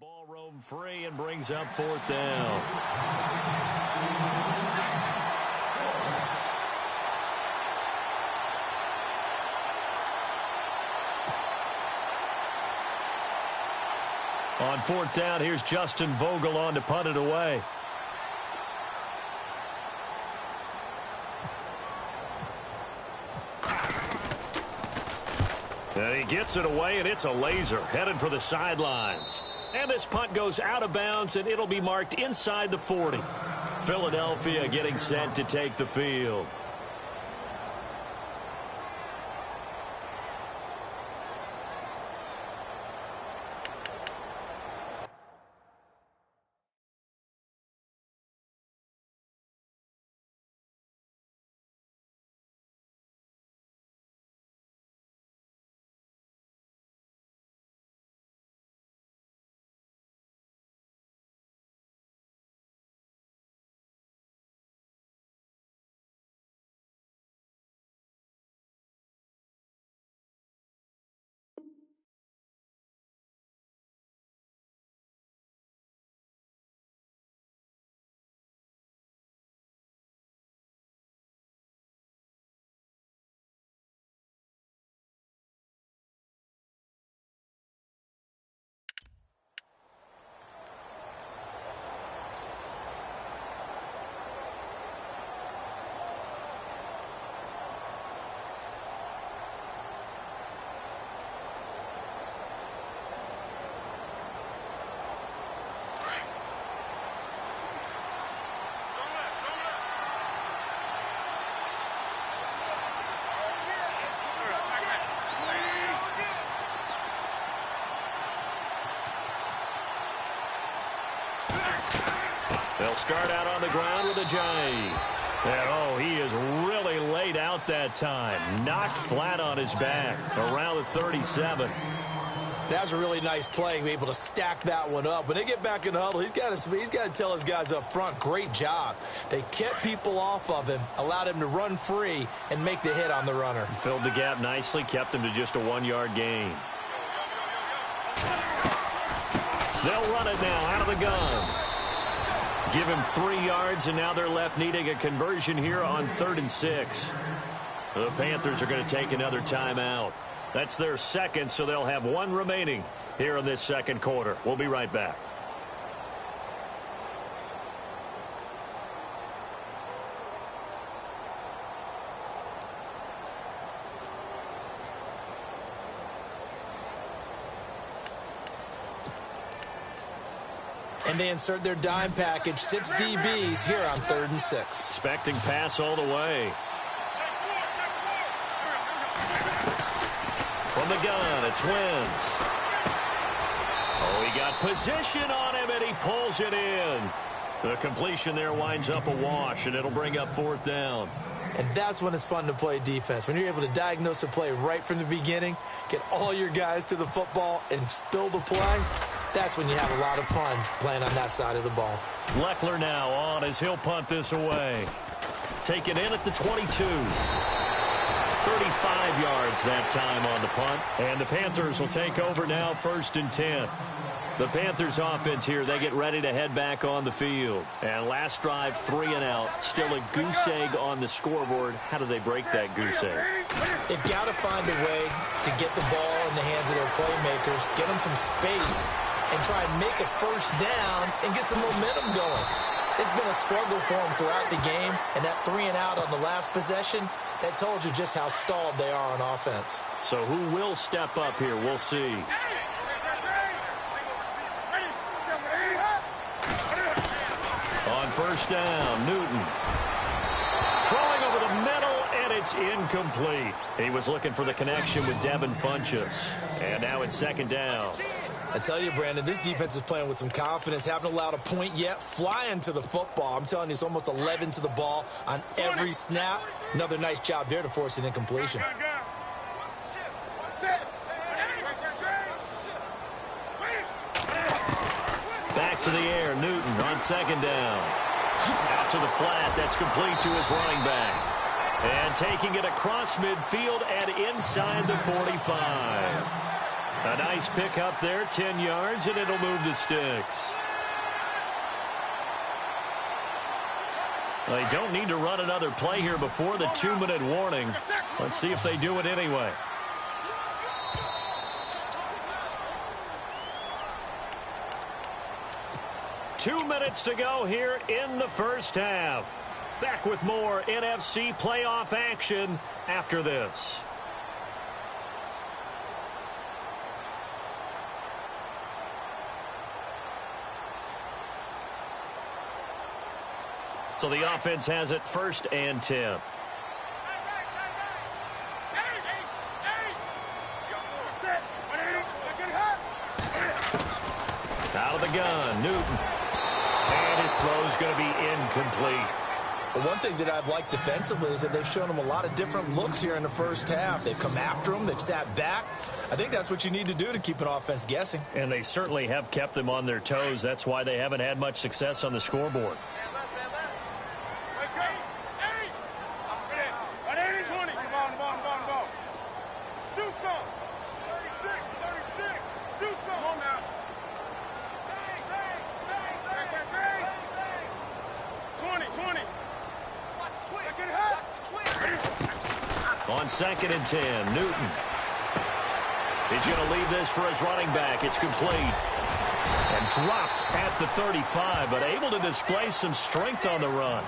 ball roam free and brings up fourth down. On fourth down, here's Justin Vogel on to punt it away. And he gets it away, and it's a laser headed for the sidelines. And this punt goes out of bounds, and it'll be marked inside the 40. Philadelphia getting set to take the field. They'll start out on the ground with a J. And, he is really laid out that time. Knocked flat on his back around the 37. That was a really nice play, able to stack that one up. When they get back in the huddle, he's got to tell his guys up front, great job. They kept people off of him, allowed him to run free, and make the hit on the runner. Filled the gap nicely, kept him to just a 1-yard gain. They'll run it now out of the gun. Give him 3 yards, and now they're left needing a conversion here on 3rd and 6. The Panthers are going to take another timeout. That's their second, so they'll have one remaining here in this second quarter. We'll be right back. And they insert their dime package, 6 DBs here on 3rd and 6. Expecting pass all the way. From the gun, it's Wentz. He got position on him, and he pulls it in. The completion there winds up a wash, and it'll bring up 4th down. And that's when it's fun to play defense. When you're able to diagnose a play right from the beginning, get all your guys to the football, and spill the play, that's when you have a lot of fun playing on that side of the ball. Leckler now on as he'll punt this away. Taken in at the 22. 35 yards that time on the punt. And the Panthers will take over now 1st and 10. The Panthers offense here, they get ready to head back on the field. And last drive, 3 and out. Still a goose egg on the scoreboard. How do they break that goose egg? They've got to find a way to get the ball in the hands of their playmakers, get them some space, and try and make a first down and get some momentum going. It's been a struggle for them throughout the game, and that 3 and out on the last possession, that told you just how stalled they are on offense. So who will step up here? We'll see. On first down, Newton. Throwing over the middle, and it's incomplete. He was looking for the connection with Devin Funchess. And now it's 2nd down. I tell you, Brandon, this defense is playing with some confidence. Haven't allowed a point yet. Flying to the football. I'm telling you, it's almost 11 to the ball on every snap. Another nice job there to force an incompletion. Back to the air, Newton on 2nd down. Out to the flat, that's complete to his running back. And taking it across midfield and inside the 45. A nice pick up there, 10 yards, and it'll move the sticks. They don't need to run another play here before the 2-minute warning. Let's see if they do it anyway. Two minutes to go here in the first half. Back with more NFC playoff action after this. So the offense has it 1st and 10. Out of the gun, Newton. And his throw's going to be incomplete. Well, one thing that I've liked defensively is that they've shown him a lot of different looks here in the first half. They've come after him. They've sat back. I think that's what you need to do to keep an offense guessing. And they certainly have kept them on their toes. That's why they haven't had much success on the scoreboard. On 2nd and 10, Newton. He's going to leave this for his running back. It's complete. And dropped at the 35, but able to display some strength on the run.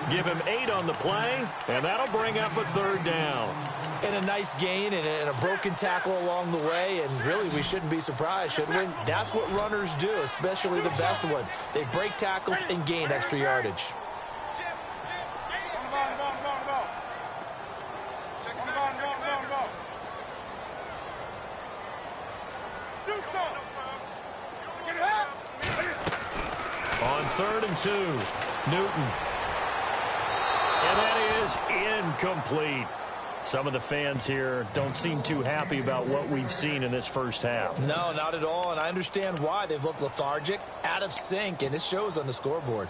Give him 8 on the play, and that'll bring up a 3rd down. And a nice gain and a broken tackle along the way, and really we shouldn't be surprised, should we? That's what runners do, especially the best ones. They break tackles and gain extra yardage. On 3rd and 2, Newton. And that is incomplete. Some of the fans here don't seem too happy about what we've seen in this first half. No, not at all, and I understand why. They've looked lethargic, out of sync, and it shows on the scoreboard.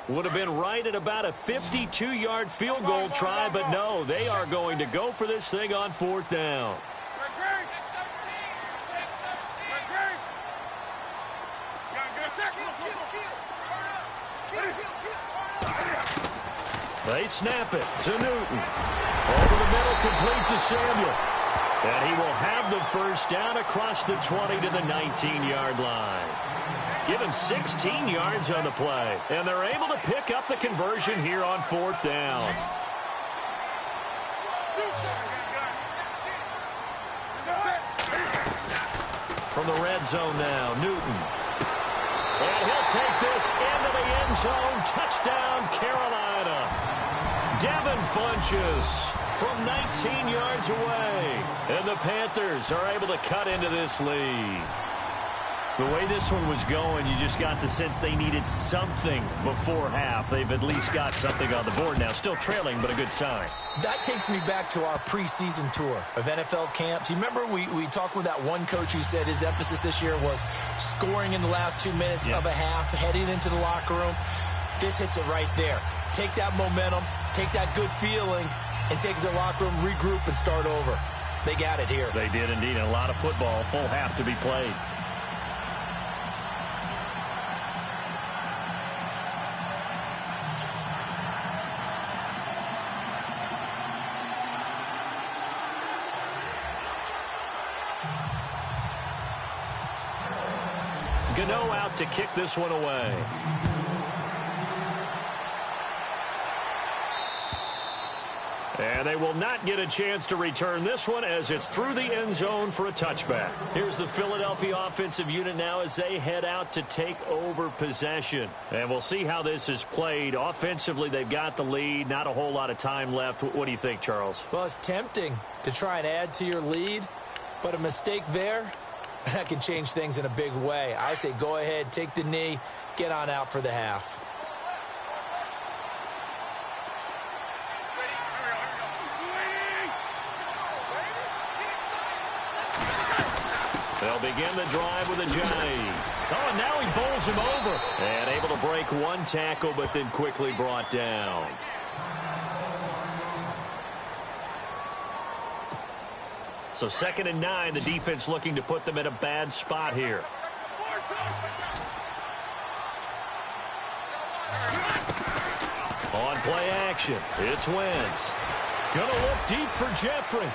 Would have been right at about a 52-yard field goal try, but no, they are going to go for this thing on 4th down. They snap it to Newton. Over the middle, complete to Samuel. And he will have the 1st down across the 20 to the 19-yard line. Give him 16 yards on the play. And they're able to pick up the conversion here on 4th down. From the red zone now, Newton. And he'll take this into the end zone. Touchdown, Carolina. Devin Funchess from 19 yards away. And the Panthers are able to cut into this lead. The way this one was going, you just got the sense they needed something before half. They've at least got something on the board now. Still trailing, but a good sign. That takes me back to our preseason tour of NFL camps. You remember we talked with that one coach who said his emphasis this year was scoring in the last 2 minutes of a half, heading into the locker room. This hits it right there. Take that momentum, take that good feeling, and take it to the locker room, regroup, and start over. They got it here. They did indeed. A lot of football, full half to be played. Gano out to kick this one away. And And they will not get a chance to return this one as it's through the end zone for a touchback. Here's the Philadelphia offensive unit now as they head out to take over possession. And we'll see how this is played. Offensively, they've got the lead. Not a whole lot of time left. What do you think, Charles? Well, it's tempting to try and add to your lead, but a mistake there, that can change things in a big way. I say go ahead, take the knee, get on out for the half. They'll begin the drive with a jive. Oh, and now he bowls him over. And able to break one tackle, but then quickly brought down. So 2nd and 9, the defense looking to put them in a bad spot here. On play action, it's Wentz. Gonna look deep for Jeffrey.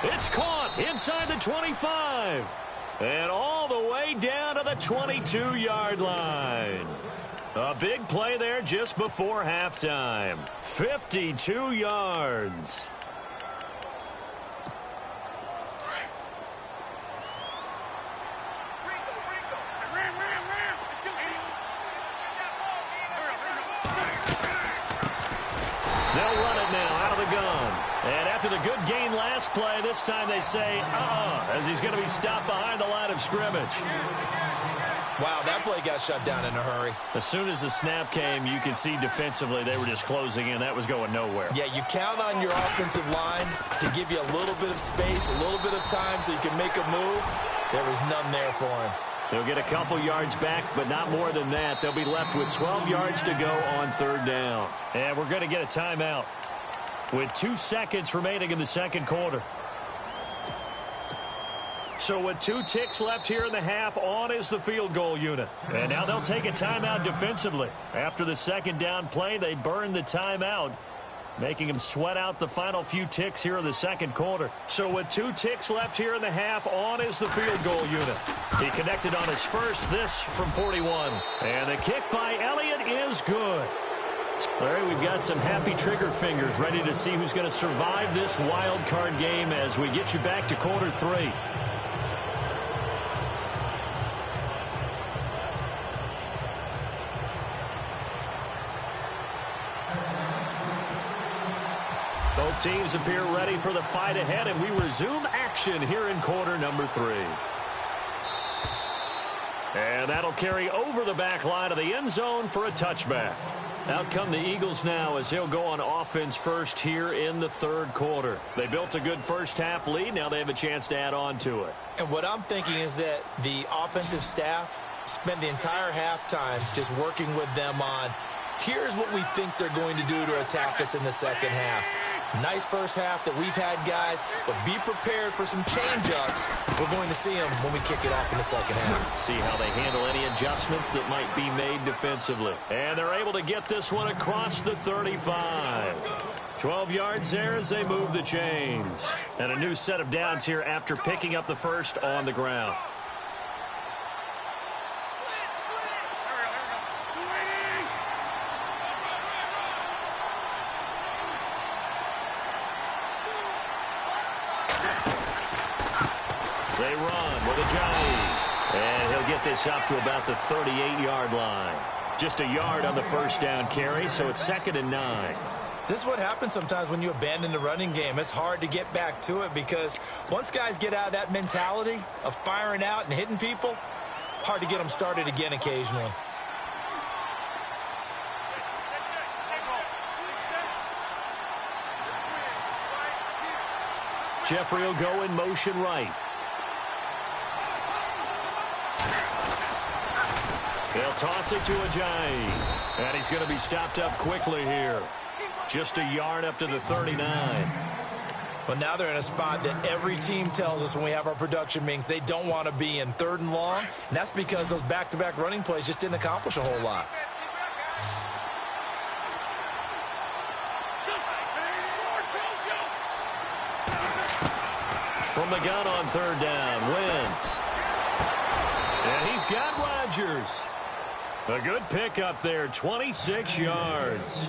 It's caught inside the 25. And all the way down to the 22-yard line. A big play there just before halftime. 52 yards. They'll run it now out of the gun. And after the good gain last play, this time they say, as he's going to be stopped behind the line of scrimmage. Wow, that play got shut down in a hurry. As soon as the snap came, you could see defensively they were just closing in. That was going nowhere. Yeah, you count on your offensive line to give you a little bit of space, a little bit of time so you can make a move. There was none there for him. They'll get a couple yards back, but not more than that. They'll be left with 12 yards to go on 3rd down. And we're going to get a timeout with 2 seconds remaining in the second quarter. So with 2 ticks left here in the half, on is the field goal unit. And now they'll take a timeout defensively. After the 2nd down play, they burn the timeout, making them sweat out the final few ticks here in the second quarter. So with 2 ticks left here in the half, on is the field goal unit. He connected on his first, this from 41. And the kick by Elliott is good. All right, we've got some happy trigger fingers ready to see who's going to survive this wild card game as we get you back to quarter 3. Both teams appear ready for the fight ahead, and we resume action here in quarter number 3. And that'll carry over the back line of the end zone for a touchback. Out come the Eagles now as they'll go on offense first here in the 3rd quarter. They built a good first half lead. Now they have a chance to add on to it. And what I'm thinking is that the offensive staff spent the entire halftime just working with them on, here's what we think they're going to do to attack us in the second half. Nice first half that we've had, guys, but be prepared for some change-ups. We're going to see them when we kick it off in the second half. See how they handle any adjustments that might be made defensively. And they're able to get this one across the 35. 12 yards there as they move the chains. And a new set of downs here after picking up the first on the ground. They run with a jive. And he'll get this up to about the 38-yard line. Just a yard on the first down carry, so it's 2nd and 9. This is what happens sometimes when you abandon the running game. It's hard to get back to it because once guys get out of that mentality of firing out and hitting people, hard to get them started again occasionally. Jeffrey will go in motion right. They'll toss it to Ajayi. And he's going to be stopped up quickly here. Just a yard up to the 39. Well, now they're in a spot that every team tells us when we have our production meetings they don't want to be in, 3rd and long. And that's because those back-to-back running plays just didn't accomplish a whole lot. From the gun on 3rd down, Wentz. And he's got Rodgers. A good pickup there, 26 yards.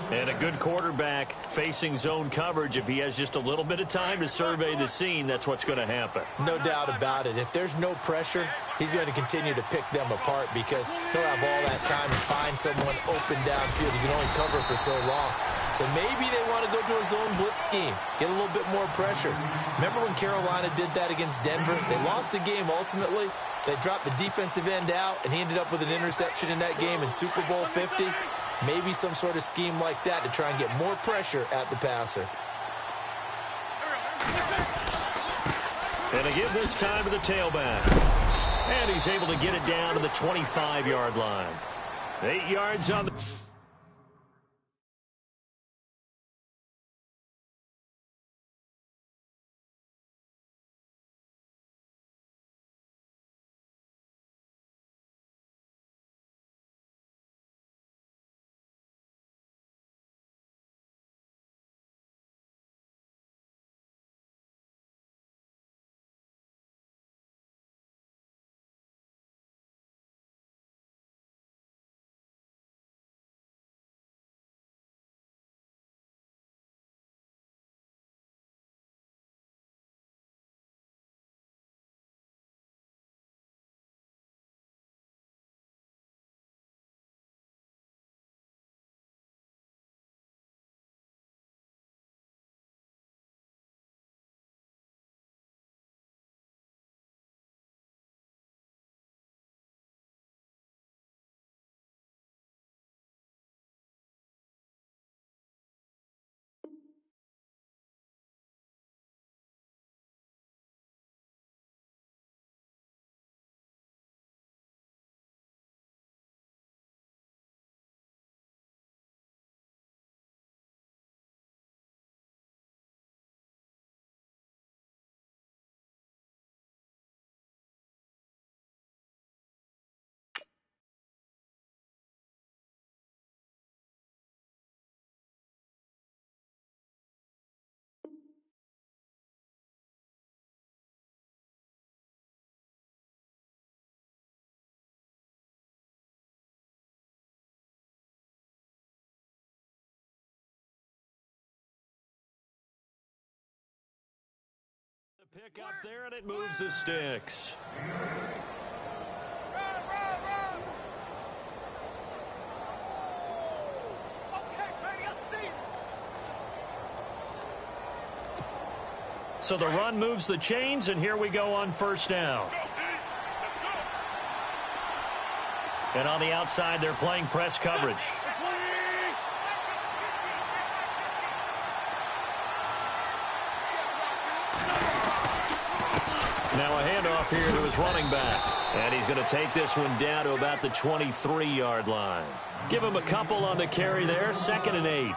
And a good quarterback facing zone coverage, if he has just a little bit of time to survey the scene, that's what's going to happen. No doubt about it. If there's no pressure, he's going to continue to pick them apart because he'll have all that time to find someone open downfield. He can only cover for so long. So maybe they want to go to a zone blitz scheme, get a little bit more pressure. Remember when Carolina did that against Denver? They lost the game ultimately. They dropped the defensive end out, and he ended up with an interception in that game in Super Bowl 50. Maybe some sort of scheme like that to try and get more pressure at the passer. And they give this time to the tailback. And he's able to get it down to the 25-yard line. 8 yards on the... Pick up there, and it moves the sticks. So the run moves the chains, and here we go on first down. And on the outside, they're playing press coverage. Now a handoff here to his running back. And he's going to take this one down to about the 23-yard line. Give him a couple on the carry there, 2nd and 8.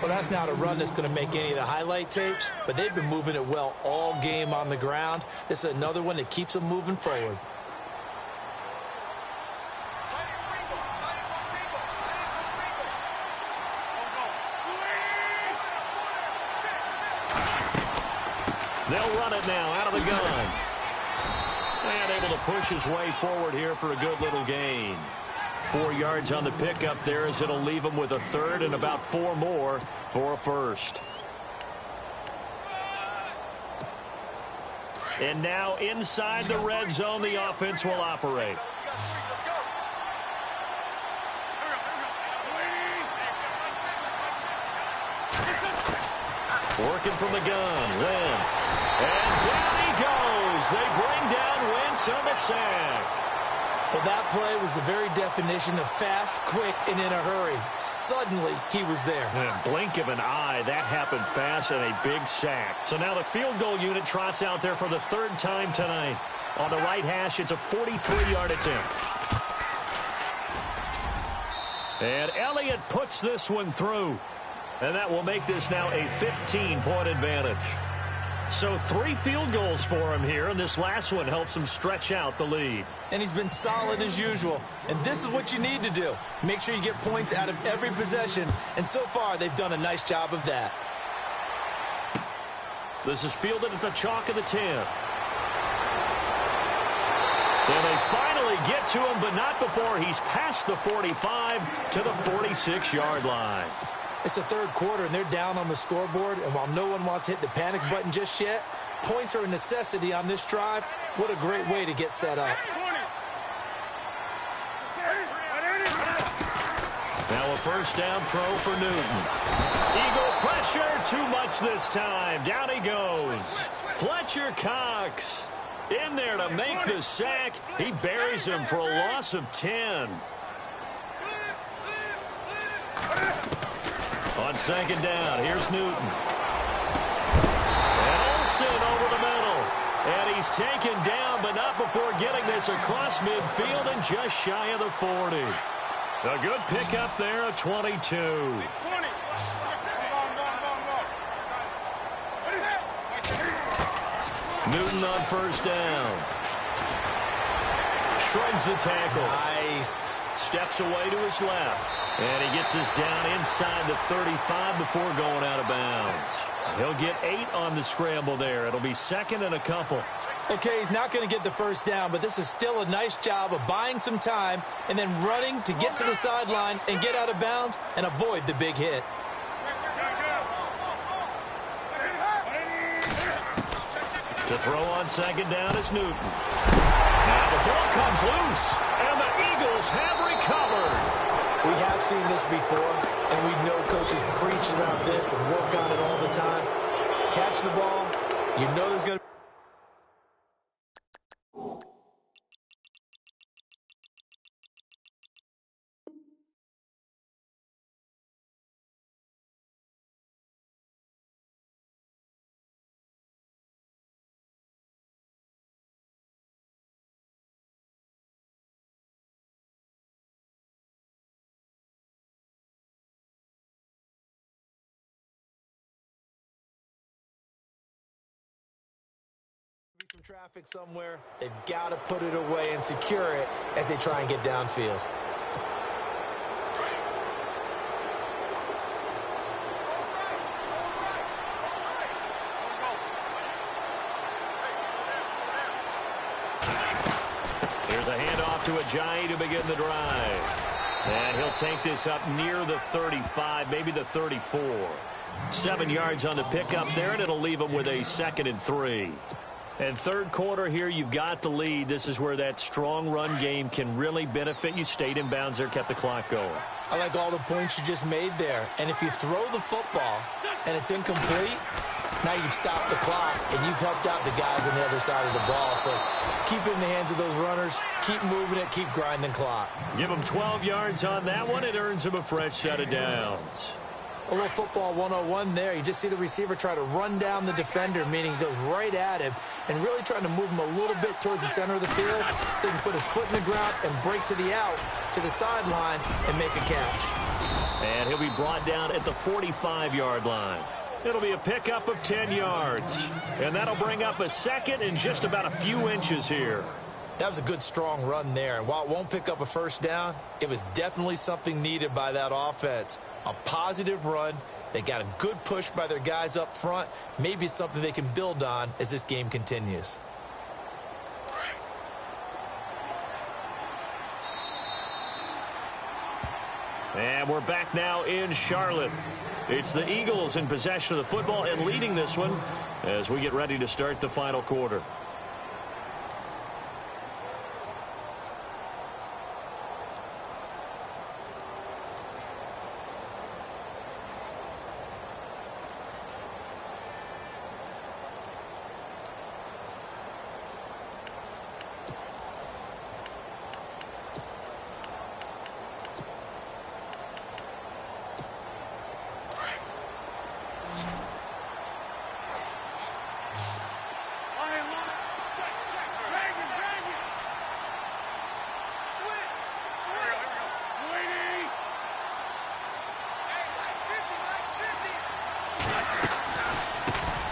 Well, that's not a run that's going to make any of the highlight tapes, but they've been moving it well all game on the ground. This is another one that keeps them moving forward. They'll run it now out of the gun. And able to push his way forward here for a good little gain. 4 yards on the pickup there as it'll leave him with a 3rd and about 4 more for a 1st. And now inside the red zone, the offense will operate. Working from the gun, Wentz. And down he goes. They bring down Wentz on the sack. Well, that play was the very definition of fast, quick, and in a hurry. Suddenly, he was there. In a blink of an eye, that happened fast and a big sack. So now the field goal unit trots out there for the 3rd time tonight. On the right hash, it's a 43-yard attempt. And Elliott puts this one through. And that will make this now a 15-point advantage. So 3 field goals for him here, and this last one helps him stretch out the lead. And he's been solid as usual. And this is what you need to do. Make sure you get points out of every possession. And so far, they've done a nice job of that. This is fielded at the chalk of the 10. And they finally get to him, but not before he's past the 45 to the 46-yard line. It's the third quarter, and they're down on the scoreboard, and while no one wants to hit the panic button just yet, points are a necessity on this drive. What a great way to get set up. Now a first down throw for Newton. Eagle pressure, too much this time. Down he goes. Fletcher Cox in there to make the sack. He buries him for a loss of 10. On second down, here's Newton. And Olsen over the middle. And he's taken down, but not before getting this across midfield and just shy of the 40. A good pickup there at 22. Newton on first down. Shrugs the tackle. Nice. Steps away to his left. And he gets us down inside the 35 before going out of bounds. He'll get 8 on the scramble there. It'll be second and a couple. Okay, he's not going to get the first down, but this is still a nice job of buying some time and then running to get to the sideline and get out of bounds and avoid the big hit. To throw on second down is Newton. Now the ball comes loose, and the Eagles have recovered. We have seen this before, and we know coaches preach about this and work on it all the time. Catch the ball, you know there's going to be some traffic somewhere. They've got to put it away and secure it as they try and get downfield. Here's a handoff to Ajayi to begin the drive. And he'll take this up near the 35, maybe the 34. 7 yards on the pickup there, and it'll leave him with a 2nd and 3. And third quarter here, you've got the lead. This is where that strong run game can really benefit you. Stayed in bounds there, kept the clock going. I like all the points you just made there. And if you throw the football and it's incomplete, now you've stopped the clock and you've helped out the guys on the other side of the ball. So keep it in the hands of those runners. Keep moving it. Keep grinding clock. Give them 12 yards on that one. It earns them a fresh set of downs. A little football 101 there. You just see the receiver try to run down the defender, meaning he goes right at him and really trying to move him a little bit towards the center of the field so he can put his foot in the ground and break to the out, to the sideline, and make a catch. And he'll be brought down at the 45-yard line. It'll be a pickup of 10 yards. And that'll bring up a second in just about a few inches here. That was a good, strong run there. And while it won't pick up a first down, it was definitely something needed by that offense. A positive run. They got a good push by their guys up front. Maybe it's something they can build on as this game continues. And we're back now in Charlotte. It's the Eagles in possession of the football and leading this one as we get ready to start the final quarter.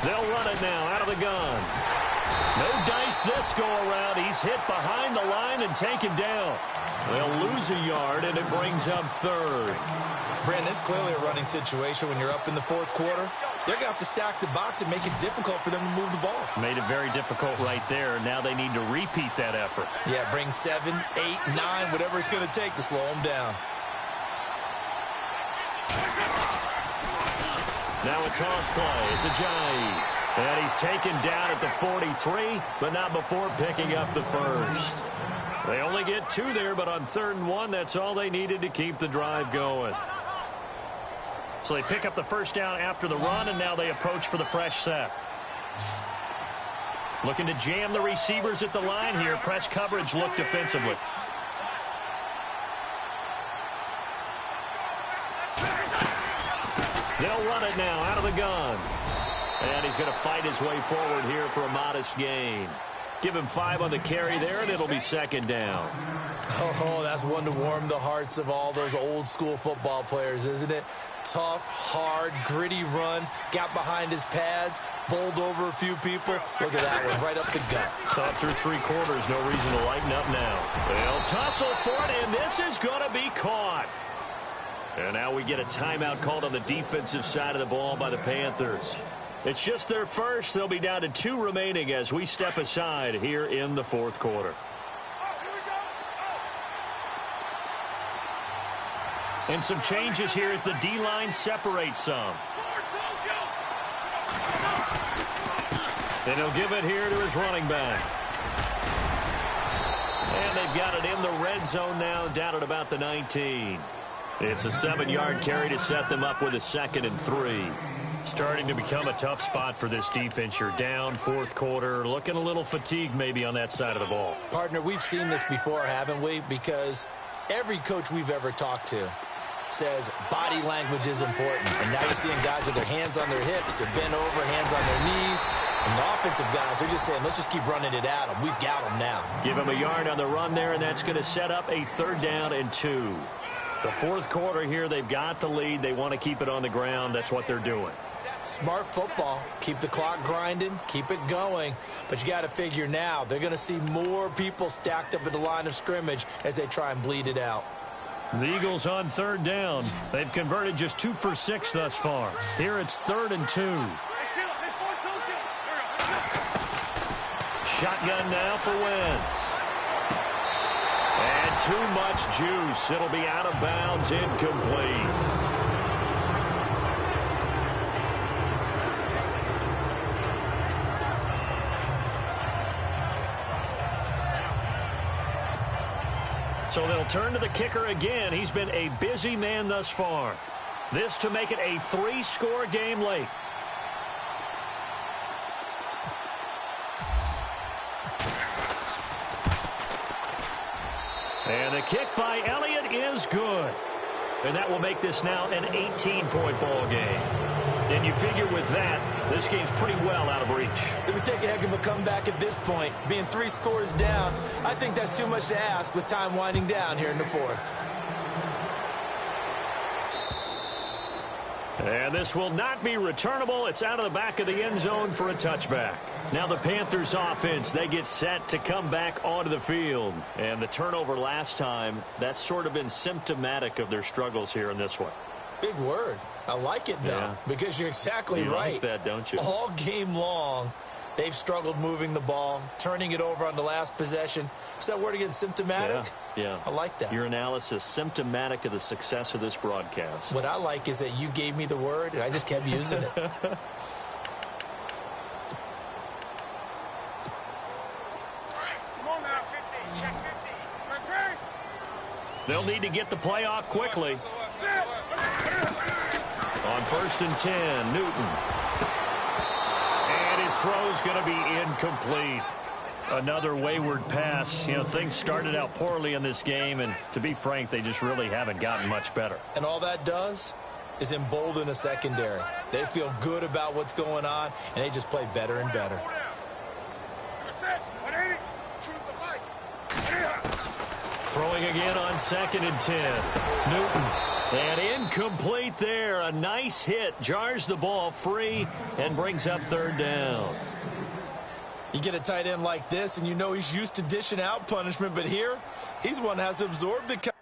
They'll run it now out of the gun. No dice this go-around. He's hit behind the line and taken down. They'll lose a yard, and it brings up third. Brandon, it's clearly a running situation when you're up in the fourth quarter. They're going to have to stack the box and make it difficult for them to move the ball. Made it very difficult right there. Now they need to repeat that effort. Yeah, bring 7, 8, 9, whatever it's going to take to slow them down. Now a toss play. It's Ajayi. And he's taken down at the 43, but not before picking up the first. They only get 2 there, but on 3rd and 1, that's all they needed to keep the drive going. So they pick up the first down after the run, and now they approach for the fresh set. Looking to jam the receivers at the line here. Press coverage look defensively. They'll run it now out of the gun. And he's going to fight his way forward here for a modest gain. Give him 5 on the carry there, and it'll be 2nd down. Oh, that's one to warm the hearts of all those old-school football players, isn't it? Tough, hard, gritty run, got behind his pads, bowled over a few people. Look at that one, right up the gut. So through 3 quarters, no reason to lighten up now. They'll tussle for it, and this is going to be caught. And now we get a timeout called on the defensive side of the ball by the Panthers. It's just their first. They'll be down to 2 remaining as we step aside here in the 4th quarter. And some changes here as the D-line separates some. And he'll give it here to his running back. And they've got it in the red zone now, down at about the 19. It's a 7-yard carry to set them up with a 2nd and 3. Starting to become a tough spot for this defense. You're down 4th quarter, looking a little fatigued maybe on that side of the ball. Partner, we've seen this before, haven't we? Because every coach we've ever talked to says body language is important. And now you're seeing guys with their hands on their hips, they're bent over, hands on their knees. And the offensive guys are just saying, let's just keep running it at them. We've got them now. Give him a yard on the run there, and that's going to set up a 3rd down and 2. The 4th quarter here, they've got the lead. They want to keep it on the ground. That's what they're doing. Smart football. Keep the clock grinding. Keep it going. But you got to figure now, they're going to see more people stacked up at the line of scrimmage as they try and bleed it out. The Eagles on 3rd down. They've converted just 2 for 6 thus far. Here it's 3rd and 2. Shotgun now for Wentz. And too much juice. It'll be out of bounds, incomplete. So they'll turn to the kicker again. He's been a busy man thus far. This to make it a 3-score game late. And the kick by Elliott is good. And that will make this now an 18-point ball game. And you figure with that, this game's pretty well out of reach. It would take a heck of a comeback at this point. Being 3 scores down, I think that's too much to ask with time winding down here in the 4th. And this will not be returnable. It's out of the back of the end zone for a touchback. Now the Panthers offense, they get set to come back onto the field. And the turnover last time, that's sort of been symptomatic of their struggles here in this one. Big word. I like it, though, because you're exactly right. You like that, don't you? All game long, they've struggled moving the ball, turning it over on the last possession. Is that word again, symptomatic? Yeah. I like that. Your analysis, symptomatic of the success of this broadcast. What I like is that you gave me the word, and I just kept using it. Come on now, 50. Check 50. Prepare. They'll need to get the play off quickly. On 1st and 10, Newton. And his throw's going to be incomplete. Another wayward pass. You know, things started out poorly in this game, and to be frank, they just really haven't gotten much better. And all that does is embolden a secondary. They feel good about what's going on, and they just play better and better. Throwing again on 2nd and 10. Newton. And incomplete there. A nice hit. Jars the ball free and brings up 3rd down. You get a tight end like this, and you know he's used to dishing out punishment, but here, he's one that has to absorb the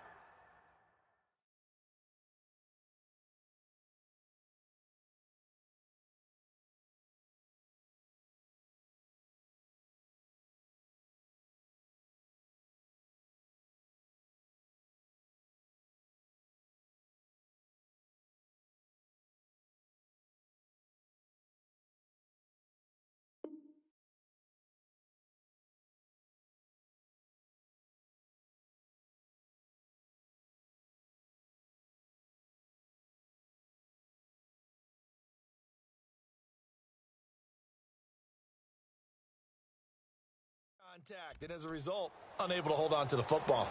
contact, and as a result, unable to hold on to the football.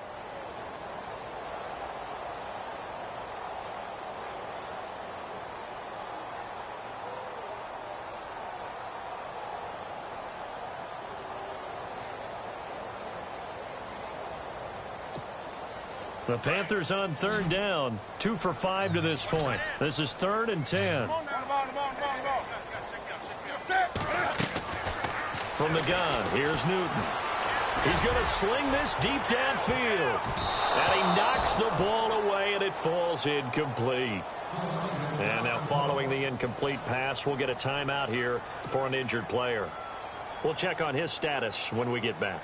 The Panthers on third down, 2 for 5 to this point. This is 3rd and 10. From the gun, here's Newton. He's going to sling this deep downfield. And he knocks the ball away, and it falls incomplete. And now following the incomplete pass, we'll get a timeout here for an injured player. We'll check on his status when we get back.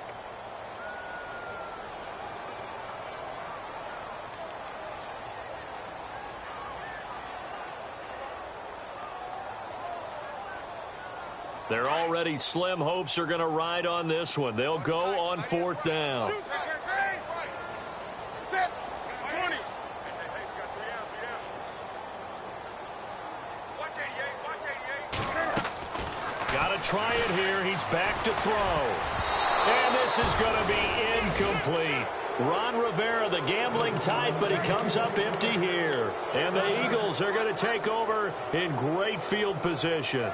They're already slim hopes are going to ride on this one. They'll go on 4th down. Got to try it here. He's back to throw. And this is going to be incomplete. Ron Rivera, the gambling type, but he comes up empty here. And the Eagles are going to take over in great field position.